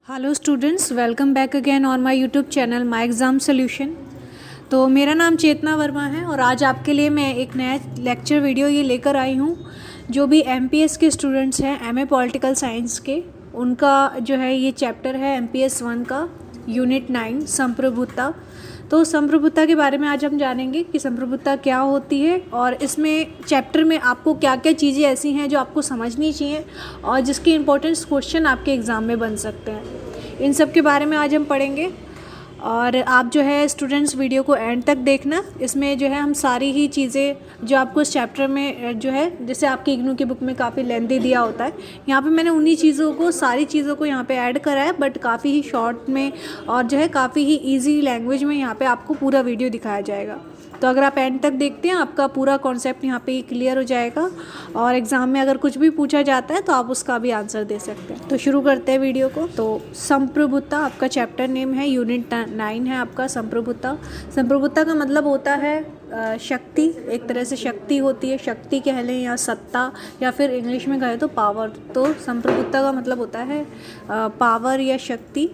Hello students, welcome back again on my YouTube channel my exam solution. तो मेरा नाम चेतना वर्मा है और आज आपके लिए मैं एक नया लेक्चर वीडियो ये लेकर आई हूँ। जो भी एमपीएस के स्टूडेंट्स हैं, एमए पॉलिटिकल साइंस के, उनका जो है ये चैप्टर है एमपीएस 1 का यूनिट 9 संप्रभुता। तो संप्रभुता के बारे में आज हम जानेंगे कि संप्रभुता क्या होती है और इसमें चैप्टर में आपको क्या क्या चीज़ें ऐसी हैं जो आपको समझनी चाहिए और जिसके इम्पोर्टेंस क्वेश्चन आपके एग्ज़ाम में बन सकते हैं। इन सब के बारे में आज हम पढ़ेंगे और आप जो है स्टूडेंट्स वीडियो को एंड तक देखना। इसमें जो है हम सारी ही चीज़ें जो आपको इस चैप्टर में जो है, जैसे आपकी इग्नू की बुक में काफ़ी लेंथी दिया होता है, यहाँ पे मैंने उन्हीं चीज़ों को, सारी चीज़ों को यहाँ पे ऐड करा है, बट काफ़ी ही शॉर्ट में और जो है काफ़ी ही ईजी लैंग्वेज में यहाँ पे आपको पूरा वीडियो दिखाया जाएगा। तो अगर आप एंड तक देखते हैं, आपका पूरा कॉन्सेप्ट यहाँ पे क्लियर हो जाएगा और एग्ज़ाम में अगर कुछ भी पूछा जाता है तो आप उसका भी आंसर दे सकते हैं। तो शुरू करते हैं वीडियो को। तो संप्रभुता आपका चैप्टर नेम है, यूनिट 9 है आपका संप्रभुता। संप्रभुता का मतलब होता है शक्ति, एक तरह से शक्ति होती है, शक्ति कह लें या सत्ता, या फिर इंग्लिश में कहें तो पावर। तो संप्रभुता का मतलब होता है पावर या शक्ति।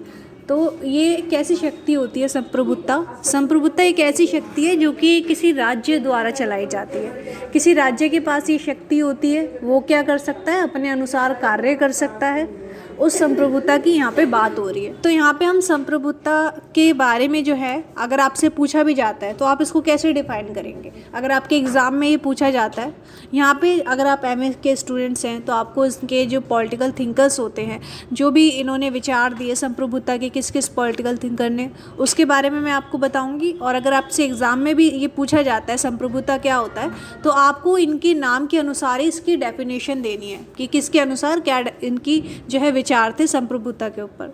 तो ये कैसी शक्ति होती है संप्रभुता? संप्रभुता एक ऐसी शक्ति है जो कि किसी राज्य द्वारा चलाई जाती है। किसी राज्य के पास ये शक्ति होती है, वो क्या कर सकता है, अपने अनुसार कार्य कर सकता है। उस संप्रभुता की यहाँ पे बात हो रही है। तो यहाँ पे हम संप्रभुता के बारे में जो है, अगर आपसे पूछा भी जाता है तो आप इसको कैसे डिफाइन करेंगे? अगर आपके एग्ज़ाम में ये पूछा जाता है, यहाँ पे अगर आप एमए के स्टूडेंट्स हैं तो आपको इसके जो पॉलिटिकल थिंकर्स होते हैं, जो भी इन्होंने विचार दिए संप्रभुता के, किस किस पॉलिटिकल थिंकर ने, उसके बारे में मैं आपको बताऊँगी। और अगर आपसे एग्ज़ाम में भी ये पूछा जाता है संप्रभुता क्या होता है, तो आपको इनके नाम के अनुसार ही इसकी डेफिनेशन देनी है कि किसके अनुसार क्या इनकी जो है विचार थे संप्रभुता के ऊपर।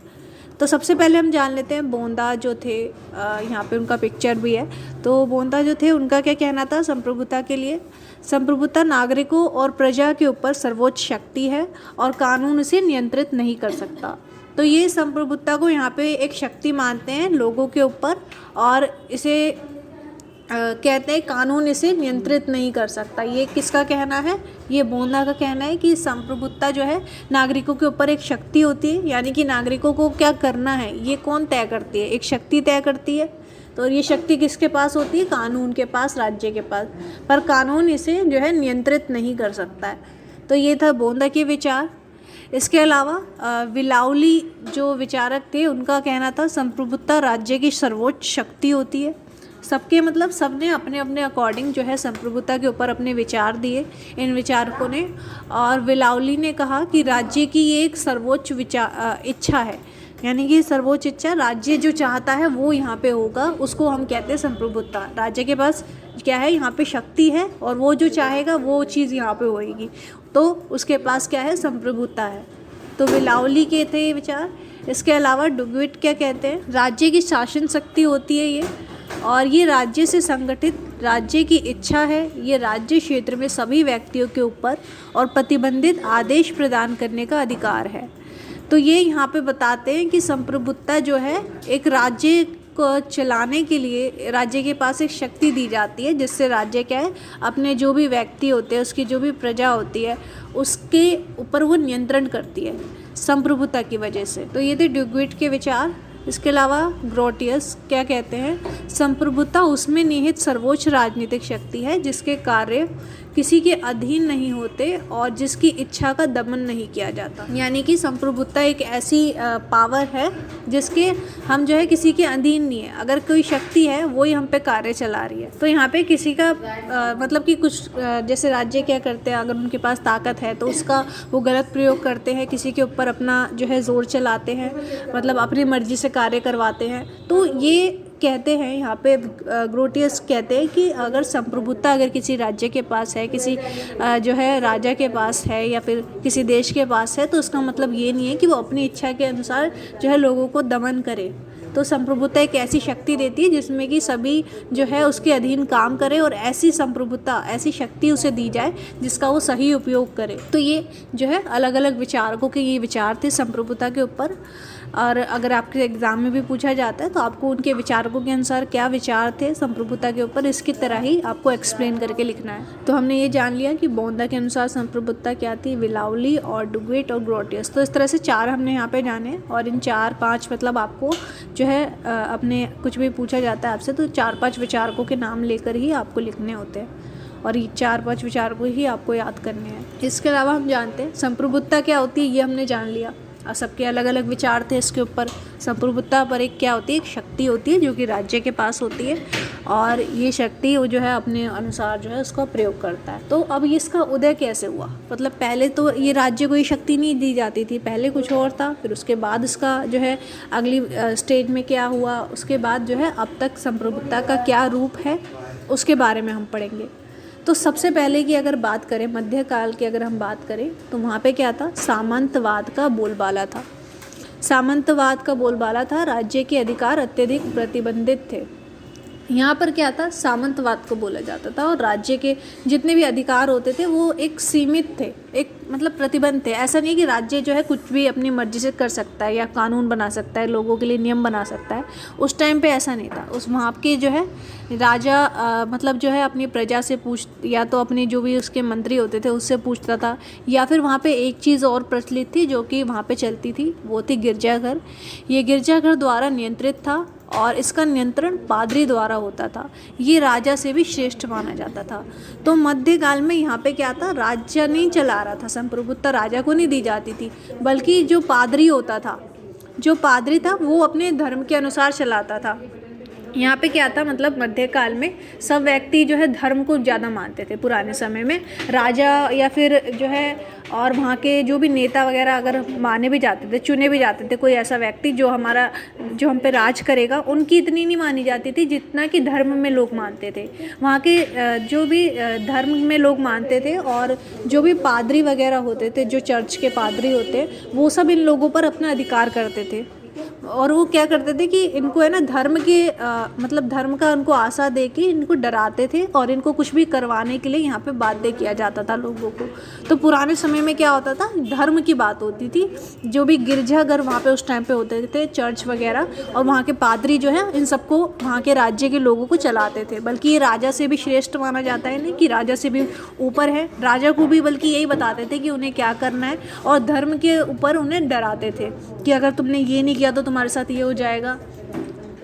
तो सबसे पहले हम जान लेते हैं बोंदा जो थे, यहाँ पे उनका पिक्चर भी है। तो बोंदा जो थे, उनका क्या कहना था संप्रभुता के लिए? संप्रभुता नागरिकों और प्रजा के ऊपर सर्वोच्च शक्ति है और कानून इसे नियंत्रित नहीं कर सकता। तो ये संप्रभुता को यहाँ पे एक शक्ति मानते हैं लोगों के ऊपर, और इसे कहते हैं कानून इसे नियंत्रित नहीं कर सकता। ये किसका कहना है? ये बोंदा का कहना है कि संप्रभुता जो है नागरिकों के ऊपर एक शक्ति होती है, यानी कि नागरिकों को क्या करना है ये कौन तय करती है? एक शक्ति तय करती है। तो ये शक्ति किसके पास होती है? कानून के पास, राज्य के पास, पर कानून इसे जो है नियंत्रित नहीं कर सकता है। तो ये था बोंदा के विचार। इसके अलावा विलाउली जो विचारक थे, उनका कहना था संप्रभुता राज्य की सर्वोच्च शक्ति होती है। सबके मतलब सबने अपने अपने अकॉर्डिंग जो है संप्रभुता के ऊपर अपने विचार दिए इन विचारकों ने। और विलाउली ने कहा कि राज्य की ये एक सर्वोच्च इच्छा है, यानी कि सर्वोच्च इच्छा, राज्य जो चाहता है वो यहाँ पे होगा, उसको हम कहते हैं संप्रभुता। राज्य के पास क्या है? यहाँ पे शक्ति है और वो जो चाहेगा वो चीज़ यहाँ पे होएगी, तो उसके पास क्या है? संप्रभुता है। तो विलाउली के थे ये विचार। इसके अलावा डुगविट क्या कहते हैं? राज्य की शासन शक्ति होती है ये, और ये राज्य से संगठित राज्य की इच्छा है। ये राज्य क्षेत्र में सभी व्यक्तियों के ऊपर और प्रतिबंधित आदेश प्रदान करने का अधिकार है। तो ये यहाँ पे बताते हैं कि संप्रभुता जो है एक राज्य को चलाने के लिए राज्य के पास एक शक्ति दी जाती है, जिससे राज्य क्या है, अपने जो भी व्यक्ति होते हैं, उसकी जो भी प्रजा होती है, उसके ऊपर वो नियंत्रण करती है संप्रभुता की वजह से। तो ये थे डुगविट के विचार। इसके अलावा ग्रोटियस क्या कहते हैं? संप्रभुता उसमें निहित सर्वोच्च राजनीतिक शक्ति है जिसके कार्य किसी के अधीन नहीं होते और जिसकी इच्छा का दमन नहीं किया जाता। यानी कि संप्रभुता एक ऐसी पावर है जिसके हम जो है किसी के अधीन नहीं है। अगर कोई शक्ति है वो ही हम पे कार्य चला रही है। तो यहाँ पे किसी का मतलब कि कुछ जैसे राज्य क्या करते हैं, अगर उनके पास ताकत है तो उसका वो गलत प्रयोग करते हैं, किसी के ऊपर अपना जो है जोर चलाते हैं, मतलब अपनी मर्जी से कार्य करवाते हैं। तो ये कहते हैं यहाँ पे ग्रोटियस कहते हैं कि अगर संप्रभुता अगर किसी राज्य के पास है, किसी जो है राजा के पास है या फिर किसी देश के पास है, तो उसका मतलब ये नहीं है कि वो अपनी इच्छा के अनुसार जो है लोगों को दमन करे। तो संप्रभुता एक ऐसी शक्ति देती है जिसमें कि सभी जो है उसके अधीन काम करे और ऐसी संप्रभुता, ऐसी शक्ति उसे दी जाए जिसका वो सही उपयोग करे। तो ये जो है अलग अलग विचारकों के ये विचार थे संप्रभुता के ऊपर। और अगर आपके एग्ज़ाम में भी पूछा जाता है तो आपको उनके विचारकों के अनुसार क्या विचार थे संप्रभुता के ऊपर, इसकी तरह ही आपको एक्सप्लेन करके लिखना है। तो हमने ये जान लिया कि बोंदा के अनुसार संप्रभुता क्या थी, विलावली और डुगेट और ग्रोटियस। तो इस तरह से 4 हमने यहाँ पे जाने, और इन 4-5 मतलब आपको जो है अपने कुछ भी पूछा जाता है आपसे तो 4-5 विचारकों के नाम लेकर ही आपको लिखने होते हैं, और ये 4-5 विचारकों ही आपको याद करने हैं। इसके अलावा हम जानते हैं संप्रभुता क्या होती है, ये हमने जान लिया। और सबके अलग अलग विचार थे इसके ऊपर। संप्रभुता पर एक क्या होती है, एक शक्ति होती है जो कि राज्य के पास होती है, और ये शक्ति वो जो है अपने अनुसार जो है उसका प्रयोग करता है। तो अब ये इसका उदय कैसे हुआ, मतलब पहले तो ये राज्य को ये शक्ति नहीं दी जाती थी, पहले कुछ और था, फिर उसके बाद इसका जो है अगली स्टेज में क्या हुआ, उसके बाद जो है अब तक संप्रभुता का क्या रूप है उसके बारे में हम पढ़ेंगे। तो सबसे पहले की अगर बात करें, मध्यकाल की अगर हम बात करें तो वहाँ पे क्या था, सामंतवाद का बोलबाला था। सामंतवाद का बोलबाला था, राज्य के अधिकार अत्यधिक प्रतिबंधित थे। यहाँ पर क्या था, सामंतवाद को बोला जाता था, और राज्य के जितने भी अधिकार होते थे वो एक सीमित थे, एक मतलब प्रतिबंध थे। ऐसा नहीं कि राज्य जो है कुछ भी अपनी मर्जी से कर सकता है या कानून बना सकता है, लोगों के लिए नियम बना सकता है। उस टाइम पे ऐसा नहीं था। उस वहाँ के जो है राजा मतलब जो है अपनी प्रजा से या तो अपने जो भी उसके मंत्री होते थे उससे पूछता था, या फिर वहाँ पे एक चीज़ और प्रचलित थी जो कि वहाँ पे चलती थी, वो थी गिरजाघर। ये गिरजाघर द्वारा नियंत्रित था और इसका नियंत्रण पादरी द्वारा होता था। ये राजा से भी श्रेष्ठ माना जाता था। तो मध्यकाल में यहाँ पे क्या था, राज्य नहीं चला रहा था, संप्रभुता राजा को नहीं दी जाती थी, बल्कि जो पादरी होता था, जो पादरी था वो अपने धर्म के अनुसार चलाता था। यहाँ पे क्या था, मतलब मध्यकाल में सब व्यक्ति जो है धर्म को ज़्यादा मानते थे। पुराने समय में राजा या फिर जो है और वहाँ के जो भी नेता वगैरह अगर माने भी जाते थे, चुने भी जाते थे, कोई ऐसा व्यक्ति जो हम पे राज करेगा, उनकी इतनी नहीं मानी जाती थी जितना कि धर्म में लोग मानते थे। वहाँ के जो भी धर्म में लोग मानते थे, और जो भी पादरी वगैरह होते थे, जो चर्च के पादरी होते, वो सब इन लोगों पर अपना अधिकार करते थे। और वो क्या करते थे कि इनको है ना धर्म के मतलब धर्म का उनको आशा दे के इनको डराते थे, और इनको कुछ भी करवाने के लिए यहाँ पे बाध्य किया जाता था लोगों को। तो पुराने समय में क्या होता था, धर्म की बात होती थी। जो भी गिरजाघर वहाँ पे उस टाइम पे होते थे, चर्च वगैरह, और वहाँ के पादरी जो है इन सबको वहाँ के राज्य के लोगों को चलाते थे। बल्कि ये राजा से भी श्रेष्ठ माना जाता है, नहीं कि राजा से भी ऊपर है, राजा को भी बल्कि यही बताते थे कि उन्हें क्या करना है, और धर्म के ऊपर उन्हें डराते थे कि अगर तुमने ये नहीं किया तो तुम्हारे साथ ये हो जाएगा।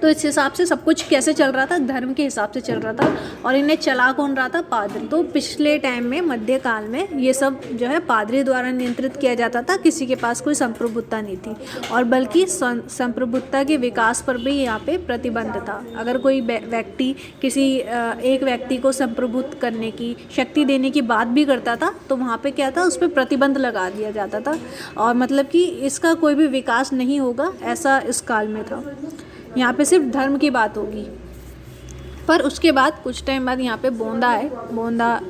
तो इस हिसाब से सब कुछ कैसे चल रहा था, धर्म के हिसाब से चल रहा था, और इन्हें चला कौन रहा था, पादरी। तो पिछले टाइम में मध्यकाल में ये सब जो है पादरी द्वारा नियंत्रित किया जाता था, किसी के पास कोई संप्रभुता नहीं थी, और बल्कि संप्रभुता के विकास पर भी यहाँ पे प्रतिबंध था। अगर कोई व्यक्ति किसी एक व्यक्ति को संप्रभुत करने की, शक्ति देने की बात भी करता था तो वहाँ पे क्या था, उस पर प्रतिबंध लगा दिया जाता था, और मतलब कि इसका कोई भी विकास नहीं होगा, ऐसा इस काल में था। यहाँ पे सिर्फ धर्म की बात होगी। पर उसके बाद कुछ टाइम बाद यहाँ पे बोंदा है। बोंदा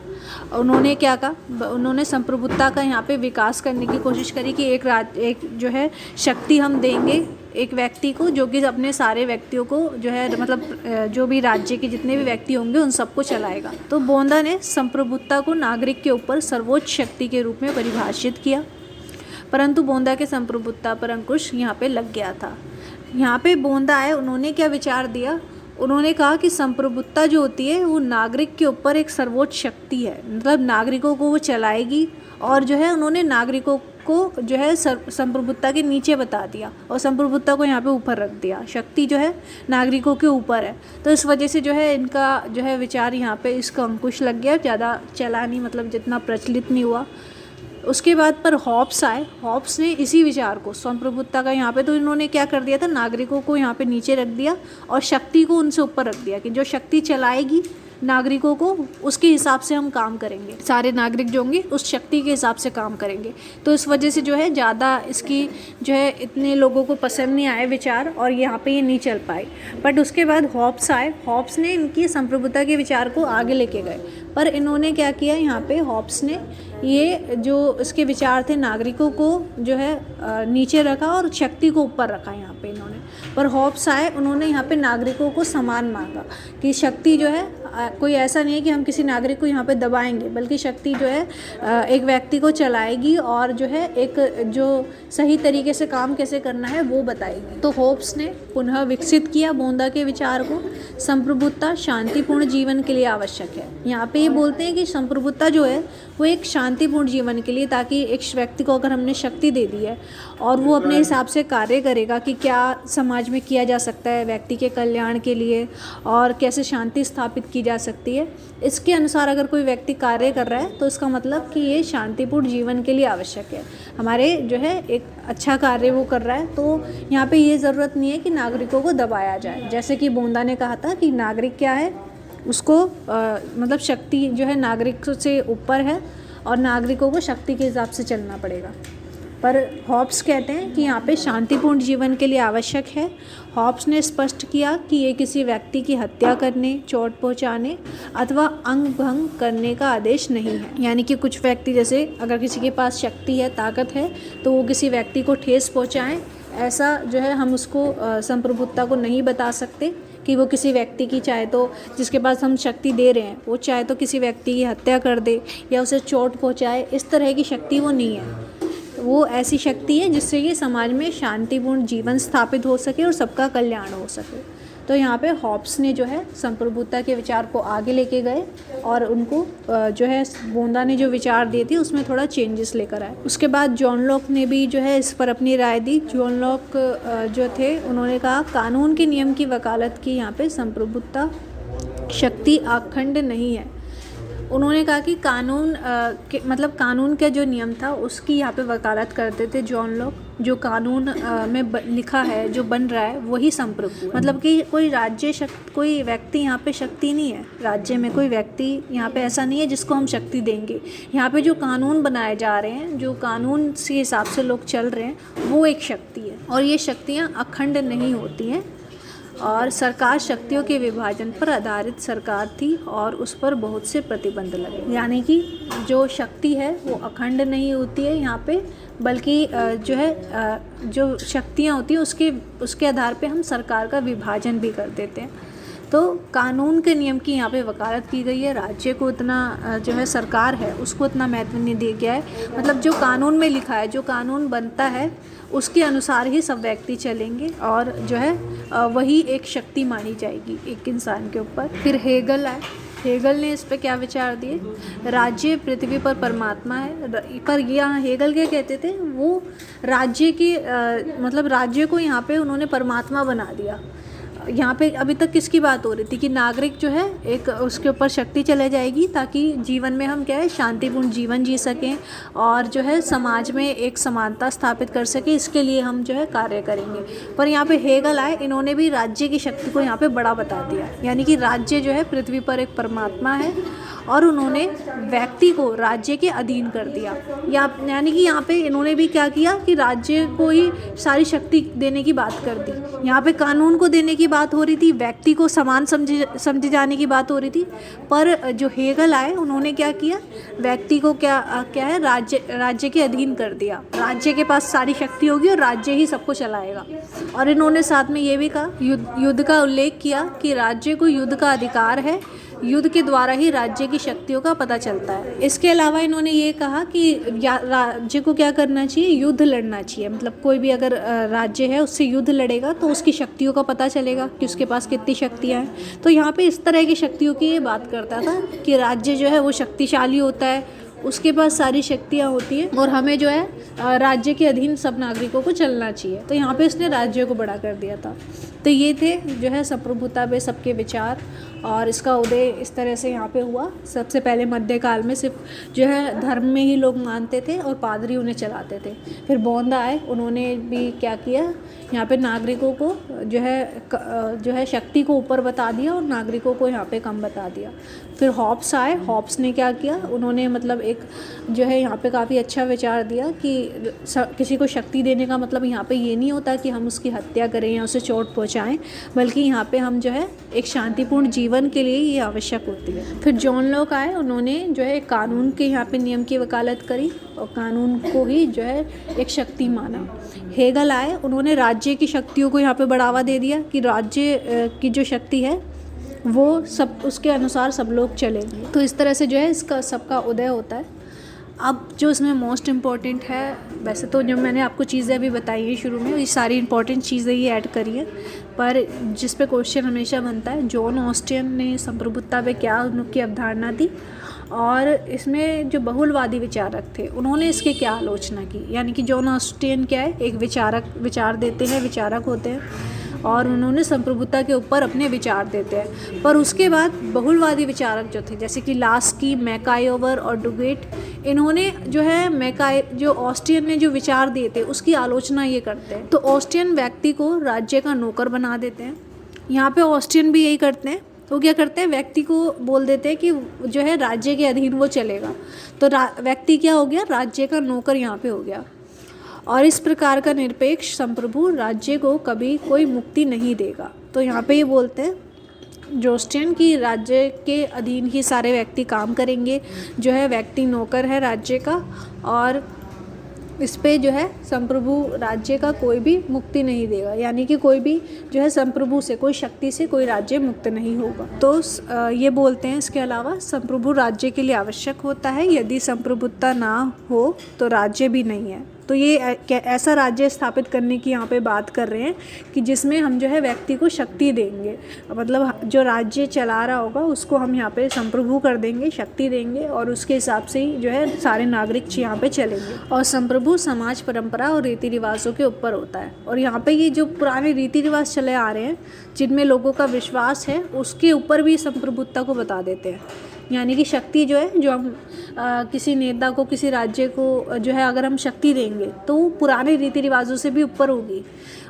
उन्होंने क्या कहा, उन्होंने संप्रभुता का यहाँ पे विकास करने की कोशिश करी कि एक जो है शक्ति हम देंगे एक व्यक्ति को, जो कि अपने सारे व्यक्तियों को जो है मतलब जो भी राज्य के जितने भी व्यक्ति होंगे उन सबको चलाएगा। तो बोंदा ने संप्रभुता को नागरिक के ऊपर सर्वोच्च शक्ति के रूप में परिभाषित किया, परंतु बोंदा के संप्रभुता पर अंकुश यहाँ पे लग गया था। यहाँ पे बोंदा है, उन्होंने क्या विचार दिया, उन्होंने कहा कि संप्रभुता जो होती है वो नागरिक के ऊपर एक सर्वोच्च शक्ति है, मतलब नागरिकों को वो चलाएगी, और जो है उन्होंने नागरिकों को जो है संप्रभुता के नीचे बता दिया, और संप्रभुता को यहाँ पे ऊपर रख दिया। शक्ति जो है नागरिकों के ऊपर है, तो इस वजह से जो है इनका जो है विचार यहाँ पे इसका अंकुश लग गया, ज़्यादा चला नहीं, मतलब जितना प्रचलित नहीं हुआ। उसके बाद पर हॉब्स आए। हॉब्स ने इसी विचार को संप्रभुता का यहाँ पे, तो इन्होंने क्या कर दिया था, नागरिकों को यहाँ पे नीचे रख दिया और शक्ति को उनसे ऊपर रख दिया कि जो शक्ति चलाएगी नागरिकों को उसके हिसाब से हम काम करेंगे, सारे नागरिक जो होंगे उस शक्ति के हिसाब से काम करेंगे। तो इस वजह से जो है ज़्यादा इसकी जो है इतने लोगों को पसंद नहीं आए विचार, और यहाँ पे ये नहीं चल पाए। बट उसके बाद हॉब्स आए। हॉब्स ने इनकी संप्रभुता के विचार को आगे लेके गए, पर इन्होंने क्या किया, यहाँ पे हॉब्स ने ये जो इसके विचार थे नागरिकों को जो है नीचे रखा और शक्ति को ऊपर रखा यहाँ पे इन्होंने। पर हॉब्स आए, उन्होंने यहाँ पे नागरिकों को समान मांगा कि शक्ति जो है कोई ऐसा नहीं है कि हम किसी नागरिक को यहाँ पे दबाएंगे, बल्कि शक्ति जो है एक व्यक्ति को चलाएगी और जो है एक जो सही तरीके से काम कैसे करना है वो बताएगी। तो हॉब्स ने पुनः विकसित किया बोंदा के विचार को, संप्रभुता शांतिपूर्ण जीवन के लिए आवश्यक है। यहाँ पे ये बोलते हैं कि संप्रभुता जो है वो एक शांतिपूर्ण जीवन के लिए, ताकि एक व्यक्ति को अगर हमने शक्ति दे दी है और वो अपने हिसाब से कार्य करेगा कि क्या समाज में किया जा सकता है व्यक्ति के कल्याण के लिए और कैसे शांति स्थापित की जा सकती है, इसके अनुसार अगर कोई व्यक्ति कार्य कर रहा है तो इसका मतलब कि ये शांतिपूर्ण जीवन के लिए आवश्यक है। हमारे जो है एक अच्छा कार्य वो कर रहा है, तो यहाँ पे ये ज़रूरत नहीं है कि नागरिकों को दबाया जाए। जैसे कि बोंदा ने कहा था कि नागरिक क्या है, उसको मतलब शक्ति जो है नागरिक से ऊपर है और नागरिकों को शक्ति के हिसाब से चलना पड़ेगा। पर हॉब्स कहते हैं कि यहाँ पे शांतिपूर्ण जीवन के लिए आवश्यक है। हॉब्स ने स्पष्ट किया कि ये किसी व्यक्ति की हत्या करने, चोट पहुँचाने अथवा अंग भंग करने का आदेश नहीं है। यानी कि कुछ व्यक्ति, जैसे अगर किसी के पास शक्ति है, ताकत है, तो वो किसी व्यक्ति को ठेस पहुँचाएं, ऐसा जो है हम उसको संप्रभुता को नहीं बता सकते कि वो किसी व्यक्ति की, चाहे तो जिसके पास हम शक्ति दे रहे हैं वो चाहे तो किसी व्यक्ति की हत्या कर दे या उसे चोट पहुँचाए, इस तरह की शक्ति वो नहीं है। वो ऐसी शक्ति है जिससे कि समाज में शांतिपूर्ण जीवन स्थापित हो सके और सबका कल्याण हो सके। तो यहाँ पे हॉब्स ने जो है संप्रभुता के विचार को आगे लेके गए और उनको जो है बोंदा ने जो विचार दिए थे उसमें थोड़ा चेंजेस लेकर आए। उसके बाद जॉन लॉक ने भी जो है इस पर अपनी राय दी। जॉन लॉक जो थे उन्होंने कहा कानून के नियम की वकालत की यहाँ पे संप्रभुता शक्ति अखंड नहीं है। उन्होंने कहा कि कानून मतलब कानून का जो नियम था उसकी यहाँ पे वकालत करते थे जॉन लॉक। जो कानून में लिखा है, जो बन रहा है, वही संप्रभु, मतलब कि कोई राज्य कोई व्यक्ति यहाँ पे शक्ति नहीं है। राज्य में कोई व्यक्ति यहाँ पे ऐसा नहीं है जिसको हम शक्ति देंगे। यहाँ पे जो कानून बनाए जा रहे हैं, जो कानून के हिसाब से लोग चल रहे हैं, वो एक शक्ति है और ये शक्तियाँ अखंड नहीं होती हैं। और सरकार शक्तियों के विभाजन पर आधारित सरकार थी और उस पर बहुत से प्रतिबंध लगे। यानी कि जो शक्ति है वो अखंड नहीं होती है यहाँ पे, बल्कि जो है जो शक्तियाँ होती हैं उसके आधार पे हम सरकार का विभाजन भी कर देते हैं। तो कानून के नियम की यहाँ पे वकालत की गई है। राज्य को इतना जो है सरकार है उसको इतना महत्व नहीं दिया गया है। मतलब जो कानून में लिखा है, जो कानून बनता है उसके अनुसार ही सब व्यक्ति चलेंगे और जो है वही एक शक्ति मानी जाएगी एक इंसान के ऊपर। फिर हेगल आए। हेगल ने इस पे क्या विचार दिए, राज्य पृथ्वी पर परमात्मा है। पर यहाँ हेगल क्या कहते थे, वो राज्य की मतलब राज्य को यहाँ पे उन्होंने परमात्मा बना दिया। यहाँ पे अभी तक किसकी बात हो रही थी कि नागरिक जो है एक उसके ऊपर शक्ति चले जाएगी ताकि जीवन में हम क्या है शांतिपूर्ण जीवन जी सकें और जो है समाज में एक समानता स्थापित कर सकें, इसके लिए हम जो है कार्य करेंगे। पर यहाँ पे हेगल आए, इन्होंने भी राज्य की शक्ति को यहाँ पे बड़ा बता दिया। यानी कि राज्य जो है पृथ्वी पर एक परमात्मा है और उन्होंने व्यक्ति को राज्य के अधीन कर दिया। यानी कि यहाँ पे इन्होंने भी क्या किया कि राज्य को ही सारी शक्ति देने की बात कर दी। यहाँ पे कानून को देने की बात हो रही थी, व्यक्ति को समान समझे जाने की बात हो रही थी। पर जो हेगल आए उन्होंने क्या किया, व्यक्ति को क्या है राज्य के अधीन कर दिया। राज्य के पास सारी शक्ति होगी और राज्य ही सबको चलाएगा। और इन्होंने साथ में ये भी कहा, युद्ध का उल्लेख किया कि राज्य को युद्ध का अधिकार है, युद्ध के द्वारा ही राज्य की शक्तियों का पता चलता है। इसके अलावा इन्होंने ये कहा कि राज्य को क्या करना चाहिए, युद्ध लड़ना चाहिए। मतलब कोई भी अगर राज्य है उससे युद्ध लड़ेगा तो उसकी शक्तियों का पता चलेगा कि उसके पास कितनी शक्तियाँ हैं। तो यहाँ पे इस तरह की शक्तियों की ये बात करता था कि राज्य जो है वो शक्तिशाली होता है, उसके पास सारी शक्तियाँ होती हैं और हमें जो है राज्य के अधीन सब नागरिकों को चलना चाहिए। तो यहाँ पे इसने राज्य को बड़ा कर दिया था। तो ये थे जो है संप्रभुता पे सबके विचार और इसका उदय इस तरह से यहाँ पे हुआ। सबसे पहले मध्यकाल में सिर्फ जो है धर्म में ही लोग मानते थे और पादरी उन्हें चलाते थे। फिर बोंदा आए, उन्होंने भी क्या किया, यहाँ पे नागरिकों को जो है शक्ति को ऊपर बता दिया और नागरिकों को यहाँ पे कम बता दिया। फिर हॉब्स आए। हॉब्स ने क्या किया, उन्होंने मतलब एक जो है यहाँ पे काफ़ी अच्छा विचार दिया कि किसी को शक्ति देने का मतलब यहाँ पे ये नहीं होता कि हम उसकी हत्या करें या उसे चोट पहुँचाएं। पहुंचाएं, बल्कि यहाँ पे हम जो है एक शांतिपूर्ण जीवन के लिए ये आवश्यक होती है। फिर जॉन लॉक आए, उन्होंने जो है कानून के यहाँ पे नियम की वकालत करी और कानून को ही जो है एक शक्ति माना। हेगल आए, उन्होंने राज्य की शक्तियों को यहाँ पे बढ़ावा दे दिया कि राज्य की जो शक्ति है वो सब उसके अनुसार सब लोग चलेंगे। तो इस तरह से जो है इसका सबका उदय होता है। अब जो इसमें मोस्ट इम्पॉर्टेंट है, वैसे तो जो मैंने आपको चीज़ें अभी बताई है शुरू में, ये सारी इंपॉर्टेंट चीज़ें ही ऐड करी है, पर जिस पे क्वेश्चन हमेशा बनता है, जॉन ऑस्टिन ने संप्रभुता पे क्या उनकी अवधारणा थी और इसमें जो बहुलवादी विचारक थे उन्होंने इसकी क्या आलोचना की। यानी कि जॉन ऑस्टिन क्या है, एक विचार देते हैं, विचारक होते हैं और उन्होंने संप्रभुता के ऊपर अपने विचार देते हैं। पर उसके बाद बहुलवादी विचारक जो थे, जैसे कि लास्की, मैकाइवर और डुगेट, इन्होंने जो है जो ऑस्टिन ने जो विचार दिए थे उसकी आलोचना ये करते हैं। तो ऑस्टिन व्यक्ति को राज्य का नौकर बना देते हैं। यहाँ पे ऑस्टिन भी यही करते हैं। वो क्या करते हैं, व्यक्ति को बोल देते हैं कि जो है राज्य के अधीन वो चलेगा। तो व्यक्ति क्या हो गया, राज्य का नौकर यहाँ पे हो गया। और इस प्रकार का निरपेक्ष संप्रभु राज्य को कभी कोई मुक्ति नहीं देगा। तो यहाँ पे ये बोलते हैं जोस्टिन की राज्य के अधीन ही सारे व्यक्ति काम करेंगे, जो है व्यक्ति नौकर है राज्य का, और इस पे जो है संप्रभु राज्य का कोई भी मुक्ति नहीं देगा। यानी कि कोई भी जो है संप्रभु से, कोई शक्ति से कोई राज्य मुक्त नहीं होगा। तो ये बोलते हैं इसके अलावा संप्रभु राज्य के लिए आवश्यक होता है, यदि संप्रभुता ना हो तो राज्य भी नहीं है। तो ये ऐसा राज्य स्थापित करने की यहाँ पे बात कर रहे हैं कि जिसमें हम जो है व्यक्ति को शक्ति देंगे, मतलब जो राज्य चला रहा होगा उसको हम यहाँ पे संप्रभु कर देंगे, शक्ति देंगे, और उसके हिसाब से ही जो है सारे नागरिक यहाँ पे चलेंगे। और संप्रभु समाज, परंपरा और रीति रिवाजों के ऊपर होता है। और यहाँ पे ये जो पुराने रीति रिवाज चले आ रहे हैं जिनमें लोगों का विश्वास है, उसके ऊपर भी संप्रभुता को बता देते हैं। यानी कि शक्ति जो है, जो हम किसी नेता को, किसी राज्य को जो है अगर हम शक्ति देंगे तो पुराने रीति रिवाजों से भी ऊपर होगी।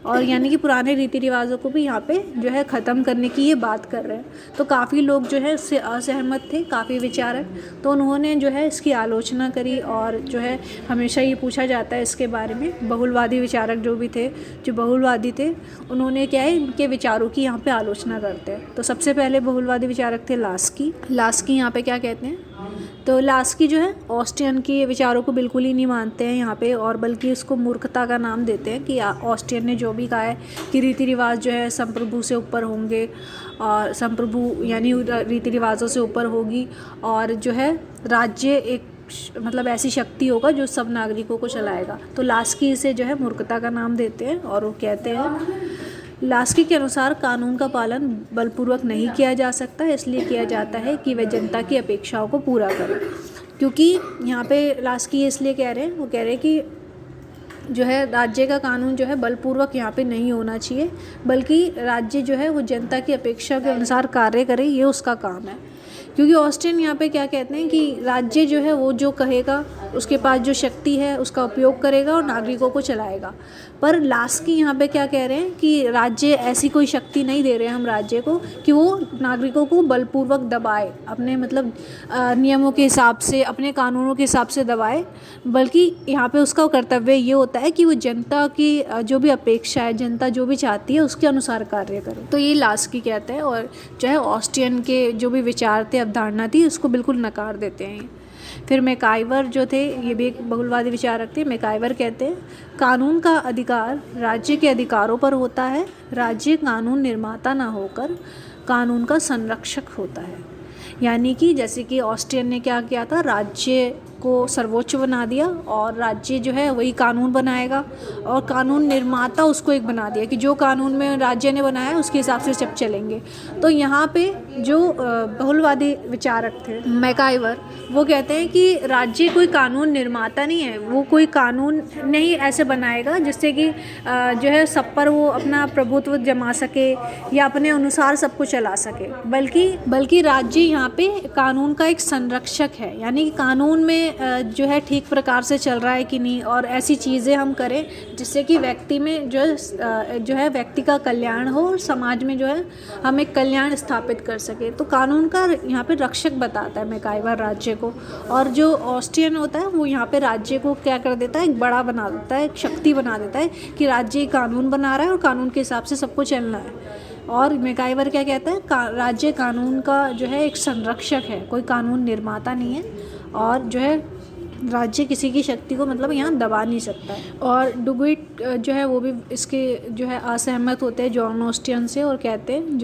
और यानी कि पुराने रीति रिवाजों को भी यहाँ पे जो है ख़त्म करने की ये बात कर रहे हैं। तो काफ़ी लोग जो है इससे असहमत थे, काफ़ी विचारक, तो उन्होंने जो है इसकी आलोचना करी। और जो है हमेशा ये पूछा जाता है इसके बारे में, बहुलवादी विचारक जो भी थे, जो बहुलवादी थे, उन्होंने क्या है इनके विचारों की यहाँ पे आलोचना करते हैं। तो सबसे पहले बहुलवादी विचारक थे लास्की यहाँ पे क्या कहते हैं, तो लास्की जो है ऑस्टिन की विचारों को बिल्कुल ही नहीं मानते हैं यहाँ पे, और बल्कि उसको मूर्खता का नाम देते हैं कि ऑस्टिन ने जो भी कहा है कि रीति रिवाज जो है संप्रभु से ऊपर होंगे, और संप्रभु यानी रीति रिवाजों से ऊपर होगी, और जो है राज्य एक मतलब ऐसी शक्ति होगा जो सब नागरिकों को चलाएगा। तो लास्की इसे जो है मूर्खता का नाम देते हैं और वो कहते हैं, लास्की के अनुसार कानून का पालन बलपूर्वक नहीं किया जा सकता, इसलिए किया जाता है कि वह जनता की अपेक्षाओं को पूरा करे। क्योंकि यहाँ पे लास्की इसलिए कह रहे हैं, वो कह रहे हैं कि जो है राज्य का कानून जो है बलपूर्वक यहाँ पे नहीं होना चाहिए, बल्कि राज्य जो है वो जनता की अपेक्षा के अनुसार कार्य करे, ये उसका काम है। क्योंकि ऑस्टिन यहाँ पे क्या कहते हैं कि राज्य जो है वो जो कहेगा, उसके पास जो शक्ति है उसका उपयोग करेगा और नागरिकों को चलाएगा। पर लास्की यहाँ पे क्या कह रहे हैं कि राज्य ऐसी कोई शक्ति नहीं दे रहे हैं हम राज्य को कि वो नागरिकों को बलपूर्वक दबाए, अपने मतलब नियमों के हिसाब से, अपने कानूनों के हिसाब से दबाए, बल्कि यहाँ पे उसका कर्तव्य ये होता है कि वो जनता की जो भी अपेक्षा है, जनता जो भी चाहती है उसके अनुसार कार्य करे। तो ये लास्की कहते हैं, और जो है ऑस्टिन के जो भी विचार थे, अवधारणा थी, उसको बिल्कुल नकार देते हैं। फिर मैकाइवर जो थे, ये भी एक बहुलवादी विचारक थे। मैकाइवर कहते हैं कानून का अधिकार राज्य के अधिकारों पर होता है, राज्य कानून निर्माता ना होकर कानून का संरक्षक होता है। यानी कि जैसे कि ऑस्टिन ने क्या किया था, राज्य को सर्वोच्च बना दिया और राज्य जो है वही कानून बनाएगा, और कानून निर्माता उसको एक बना दिया कि जो कानून में राज्य ने बनाया उसके हिसाब से सब चलेंगे। तो यहाँ पे जो बहुलवादी विचारक थे मैकाइवर, वो कहते हैं कि राज्य कोई कानून निर्माता नहीं है, वो कोई कानून नहीं ऐसे बनाएगा जिससे कि जो है सब पर वो अपना प्रभुत्व जमा सके या अपने अनुसार सबको चला सके, बल्कि राज्य यहाँ पे कानून का एक संरक्षक है। यानी कि कानून में जो है ठीक प्रकार से चल रहा है कि नहीं, और ऐसी चीज़ें हम करें जिससे कि व्यक्ति में जो है व्यक्ति का कल्याण हो और समाज में जो है हम एक कल्याण स्थापित कर सके। तो कानून का यहाँ पे रक्षक बताता है मैकाइवर राज्य को, और जो ऑस्ट्रियन होता है वो यहाँ पे राज्य को क्या कर देता है, एक बड़ा बना देता है, एक शक्ति बना देता है कि राज्य कानून बना रहा है और कानून के हिसाब से सबको चलना है। और मैकाइवर क्या कहता है, राज्य कानून का जो है एक संरक्षक है, कोई कानून निर्माता नहीं है, और जो है राज्य किसी की शक्ति को मतलब यहाँ दबा नहीं सकता है। और डुगुइट जो है वो भी इसके जो है असहमत होते हैं जॉन ऑस्टियन से, और कहते हैं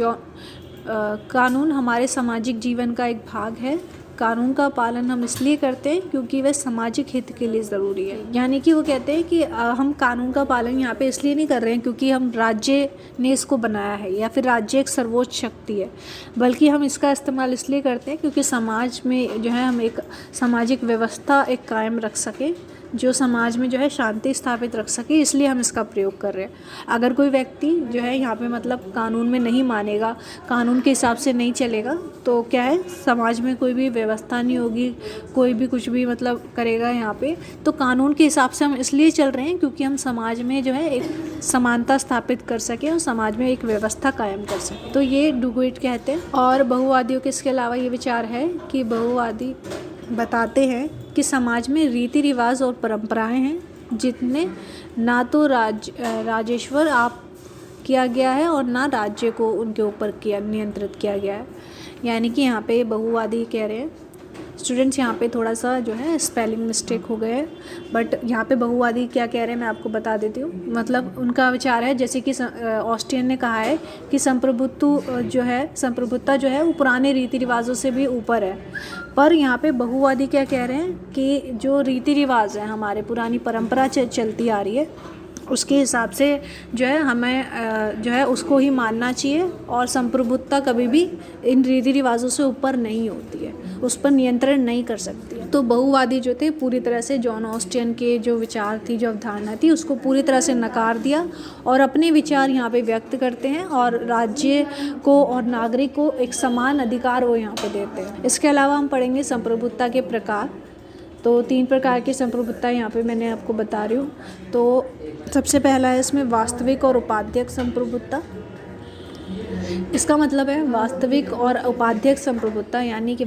कानून हमारे सामाजिक जीवन का एक भाग है। कानून का पालन हम इसलिए करते हैं क्योंकि वह सामाजिक हित के लिए ज़रूरी है। यानी कि वो कहते हैं कि हम कानून का पालन यहाँ पे इसलिए नहीं कर रहे हैं क्योंकि हम राज्य ने इसको बनाया है या फिर राज्य एक सर्वोच्च शक्ति है, बल्कि हम इसका इस्तेमाल इसलिए करते हैं क्योंकि समाज में जो है हम एक सामाजिक व्यवस्था एक कायम रख सकें, जो समाज में जो है शांति स्थापित रख सके, इसलिए हम इसका प्रयोग कर रहे हैं। अगर कोई व्यक्ति जो है यहाँ पे मतलब कानून में नहीं मानेगा, कानून के हिसाब से नहीं चलेगा, तो क्या है, समाज में कोई भी व्यवस्था नहीं होगी, कोई भी कुछ भी मतलब करेगा यहाँ पे। तो कानून के हिसाब से हम इसलिए चल रहे हैं क्योंकि हम समाज में जो है एक समानता स्थापित कर सकें और समाज में एक व्यवस्था कायम कर सकें। तो ये डुगुइट कहते हैं। और बहुवादियों के इसके अलावा ये विचार है कि बहुवादी बताते हैं कि समाज में रीति रिवाज और परंपराएं हैं जितने ना तो राजेश्वर आप किया गया है और ना राज्य को उनके ऊपर नियंत्रित किया गया है। यानी कि यहाँ पे बहुवादी कह रहे हैं, स्टूडेंट्स यहाँ पे थोड़ा सा जो है स्पेलिंग मिस्टेक हो गए हैं, बट यहाँ पे बहुवादी क्या कह रहे हैं मैं आपको बता देती हूँ। मतलब उनका विचार है, जैसे कि ऑस्टियन ने कहा है कि संप्रभुत्ता जो है वो पुराने रीति रिवाजों से भी ऊपर है, पर यहाँ पे बहुवादी क्या कह रहे हैं कि जो रीति रिवाज है, हमारे पुरानी परंपरा चलती आ रही है, उसके हिसाब से जो है हमें जो है उसको ही मानना चाहिए, और संप्रभुत्ता कभी भी इन रीति रिवाजों से ऊपर नहीं होती है, उस पर नियंत्रण नहीं कर सकती है। तो बहुवादी जो थे पूरी तरह से जॉन ऑस्टियन के जो विचार थी, जो अवधारणा थी, उसको पूरी तरह से नकार दिया और अपने विचार यहाँ पे व्यक्त करते हैं, और राज्य को और नागरिक को एक समान अधिकार वो यहाँ पे देते हैं। इसके अलावा हम पढ़ेंगे संप्रभुत्ता के प्रकार। तो 3 प्रकार की संप्रभुत्ता यहाँ पे मैंने आपको बता रही हूँ। तो सबसे पहला है इसमें वास्तविक और उपाध्यक्ष संप्रभुत्ता। इसका मतलब है वास्तविक और उपाध्यक्ष संप्रभुत्ता, यानी कि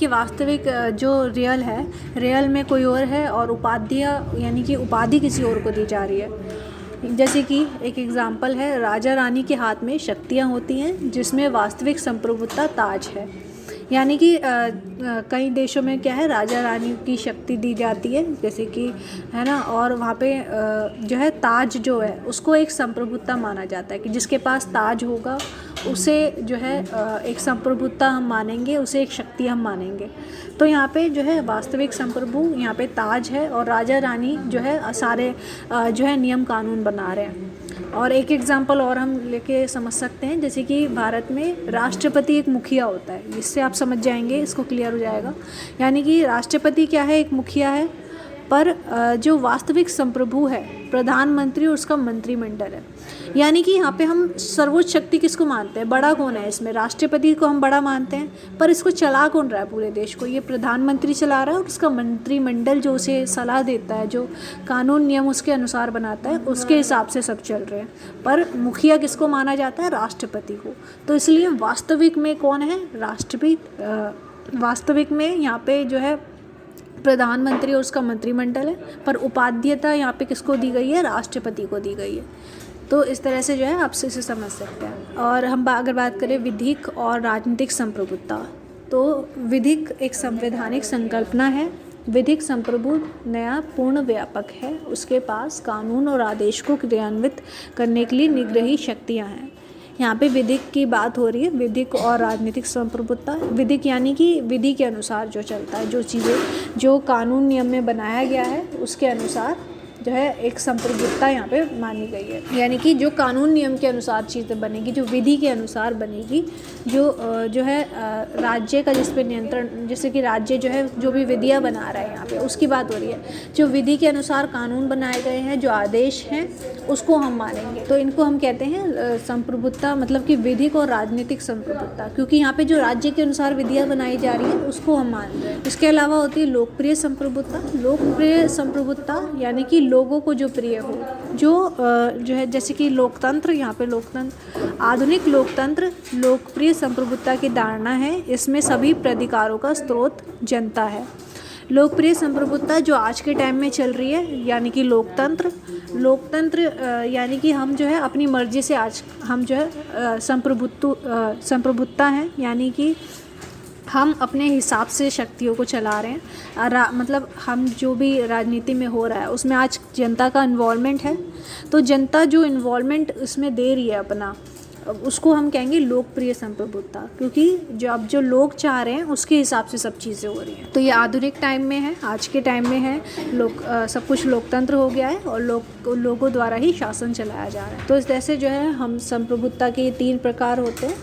वास्तविक जो रियल है, रियल में कोई और है, और उपाध्य यानी कि उपाधि किसी और को दी जा रही है। जैसे कि एक एग्जाम्पल है, राजा रानी के हाथ में शक्तियाँ होती हैं जिसमें वास्तविक संप्रभुत्ता ताज है। यानी कि कई देशों में क्या है, राजा रानी की शक्ति दी जाती है, जैसे कि है ना, और वहाँ पे जो है ताज जो है उसको एक संप्रभुत्ता माना जाता है कि जिसके पास ताज होगा उसे जो है एक संप्रभुत्ता हम मानेंगे, उसे एक शक्ति हम मानेंगे। तो यहाँ पे जो है वास्तविक संप्रभु यहाँ पे ताज है, और राजा रानी जो है सारे जो है नियम कानून बना रहे हैं। और एक एग्जांपल और हम लेके समझ सकते हैं, जैसे कि भारत में राष्ट्रपति एक मुखिया होता है, इससे आप समझ जाएंगे, इसको क्लियर हो जाएगा। यानी कि राष्ट्रपति क्या है, एक मुखिया है, पर जो वास्तविक संप्रभु है प्रधानमंत्री और उसका मंत्रिमंडल है। यानी कि यहाँ पे हम सर्वोच्च शक्ति किसको मानते हैं, बड़ा कौन है इसमें, राष्ट्रपति को हम बड़ा मानते हैं, पर इसको चला कौन रहा है पूरे देश को, ये प्रधानमंत्री चला रहा है, और उसका मंत्रिमंडल जो उसे सलाह देता है, जो कानून नियम उसके अनुसार बनाता है, उसके हिसाब से सब चल रहे हैं। पर मुखिया किसको माना जाता है, राष्ट्रपति को। तो इसलिए वास्तविक में कौन है, राष्ट्रपति। वास्तविक में यहाँ पे जो है प्रधानमंत्री और उसका मंत्रिमंडल है, पर उपाध्यता यहाँ पे किसको दी गई है, राष्ट्रपति को दी गई है। तो इस तरह से जो है आप इसे समझ सकते हैं। और हम अगर बात करें विधिक और राजनीतिक संप्रभुत्ता, तो विधिक एक संवैधानिक संकल्पना है। विधिक संप्रभु नया पूर्ण व्यापक है, उसके पास कानून और आदेश को क्रियान्वित करने के लिए निग्रही शक्तियाँ हैं। यहाँ पे विधिक की बात हो रही है, विधिक और राजनीतिक संप्रभुत्ता। विधिक यानी कि विधि के अनुसार जो चलता है, जो चीज़ें जो कानून नियम में बनाया गया है उसके अनुसार जो है एक संप्रभुता यहाँ पे मानी गई है, यानी कि जो कानून नियम के अनुसार चीज़ें बनेगी, जो विधि के अनुसार बनेगी, जो है राज्य का जिस पे नियंत्रण, जैसे कि राज्य जो है जो भी विधियाँ बना रहा है यहाँ पे उसकी बात हो रही है। जो विधि के अनुसार कानून बनाए गए हैं, जो आदेश हैं, उसको हम मानेंगे। तो इनको हम कहते हैं संप्रभुता, मतलब कि विधिक और राजनीतिक संप्रभुता, क्योंकि यहाँ पे जो राज्य के अनुसार विधियाँ बनाई जा रही है उसको हम मान रहे हैं। इसके अलावा होती है लोकप्रिय संप्रभुता। लोकप्रिय संप्रभुता यानी कि लोगों को जो प्रिय हो, जो है जैसे कि लोकतंत्र, यहाँ पे लोकतंत्र, आधुनिक लोकतंत्र लोकप्रिय संप्रभुता की धारणा है। इसमें सभी प्राधिकारों का स्रोत जनता है। लोकप्रिय संप्रभुता जो आज के टाइम में चल रही है, यानी कि लोकतंत्र यानी कि हम जो है अपनी मर्जी से आज हम जो है संप्रभुता हैं, यानी कि हम अपने हिसाब से शक्तियों को चला रहे हैं। मतलब हम जो भी राजनीति में हो रहा है उसमें आज जनता का इन्वॉल्वमेंट है। तो जनता जो इन्वॉल्वमेंट इसमें दे रही है अपना, उसको हम कहेंगे लोकप्रिय संप्रभुता, क्योंकि जो लोग चाह रहे हैं उसके हिसाब से सब चीज़ें हो रही हैं। तो ये आधुनिक टाइम में है, आज के टाइम में है, सब कुछ लोकतंत्र हो गया है और लोगों द्वारा ही शासन चलाया जा रहा है। तो इस तरह से जो है हम संप्रभुता के 3 प्रकार होते हैं,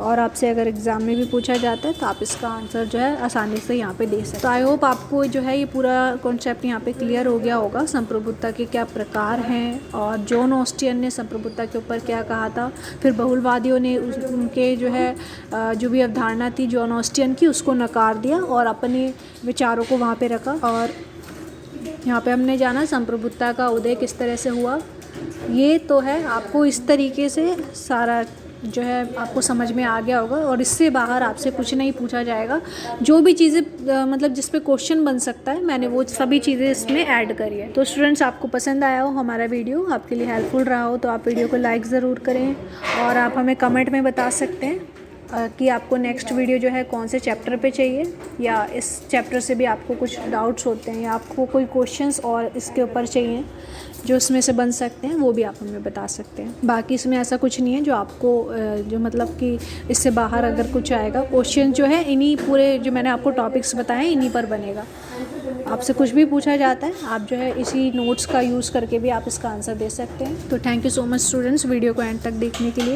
और आपसे अगर एग्ज़ाम में भी पूछा जाता है तो आप इसका आंसर जो है आसानी से यहाँ पे दे सकते हैं। तो आई होप आपको जो है ये पूरा कॉन्सेप्ट यहाँ पे क्लियर हो गया होगा, संप्रभुता के क्या प्रकार हैं और जॉन ऑस्टिन ने संप्रभुता के ऊपर क्या कहा था। फिर बहुलवादियों ने उनके जो है जो भी अवधारणा थी जॉन ऑस्टिन की, उसको नकार दिया और अपने विचारों को वहाँ पर रखा। और यहाँ पर हमने जाना संप्रभुता का उदय किस तरह से हुआ। ये तो है, आपको इस तरीके से सारा जो है आपको समझ में आ गया होगा, और इससे बाहर आपसे कुछ नहीं पूछा जाएगा। जो भी चीज़ें मतलब जिस पे क्वेश्चन बन सकता है, मैंने वो सभी चीज़ें इसमें ऐड करी है। तो स्टूडेंट्स, आपको पसंद आया हो हमारा वीडियो, आपके लिए हेल्पफुल रहा हो, तो आप वीडियो को लाइक ज़रूर करें, और आप हमें कमेंट में बता सकते हैं कि आपको नेक्स्ट वीडियो जो है कौन से चैप्टर पे चाहिए, या इस चैप्टर से भी आपको कुछ डाउट्स होते हैं या आपको कोई क्वेश्चंस और इसके ऊपर चाहिए जो इसमें से बन सकते हैं, वो भी आप हमें बता सकते हैं। बाकी इसमें ऐसा कुछ नहीं है जो आपको जो मतलब कि इससे बाहर अगर कुछ आएगा, क्वेश्चन जो है इन्हीं पूरे जो मैंने आपको टॉपिक्स बताए इन्हीं पर बनेगा। आपसे कुछ भी पूछा जाता है, आप जो है इसी नोट्स का यूज़ करके भी आप इसका आंसर दे सकते हैं। तो thank you so much students, video को एंड तक देखने के लिए।